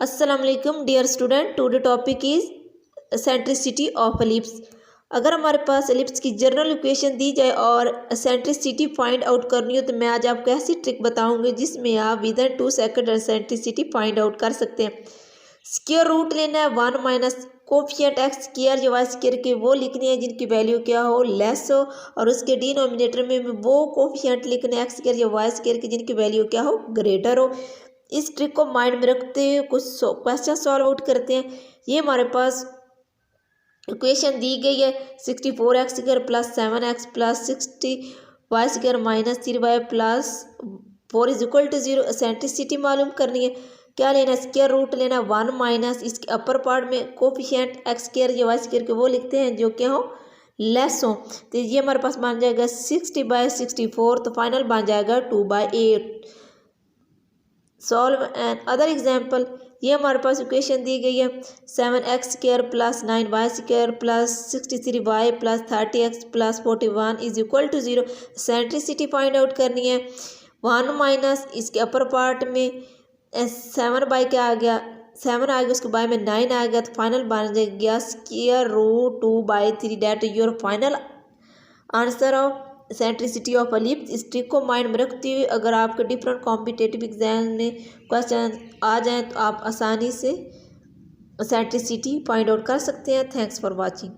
अस्सलाम वालेकुम dear student. Today topic is eccentricity of ellipse. अगर हमारे पास एलिप्स की जनरल इक्वेशन दी जाए और एसेंट्रिसिटी फाइंड आउट करनी हो तो मैं आज आपको ऐसी ट्रिक बताऊंगी जिसमें आप with in 2 second eccentricity find out कर सकते हैं। स्क्वायर रूट लेना है 1 माइनस कोफिशिएंट एक्स स्क्वायर या वाई स्क्वायर के वो लिखने हैं जिनकी वैल्यू क्या हो लेस हो, और उसके डिनोमिनेटर में वो कोफिशिएंट लिखने एक्स स्क्वायर या वाई स्क्वायर की जिनकी वैल्यू क्या हो ग्रेटर हो। इस ट्रिक को माइंड में रखते हुए कुछ क्वेश्चन सॉल्व आउट करते हैं। ये हमारे पास इक्वेशन दी गई है 64 x square plus 7 x plus 60 y square minus 3 y plus 4 is equal to 0। Eccentricity मालूम करनी है। क्या लेना, स्क्वायर रूट लेना 1 माइनस इसके अपर पार्ट में कोफिशिएंट एक्स स्क्वायर या वाई स्क्वायर के वो लिखते हैं जो क्या हो लेस हो। तो ये हमारे पास बन जाएगा 60/64, तो फाइनल बन जाएगा 2/8। Solve another example. ये हमारे पास इक्वेशन दी गई है 7 x square plus 9 y square plus 63 y plus 30 x plus 41 is equal to 0। Eccentricity find out करनी है। 1 माइनस इसके अपर पार्ट में 7 बाई क्या आ गया 7 आ गया, उसके बाय में 9 आ गया, तो फाइनल बन जाएगा square root 2/3। That your final answer of eccentricity of ellipse. इस ट्रिक को माइंड में रखते हुए अगर आपके डिफरेंट कॉम्पिटेटिव एग्जाम में क्वेश्चन आ जाएं तो आप आसानी से एसेंट्रिसिटी फाइंड आउट कर सकते हैं। Thanks for watching.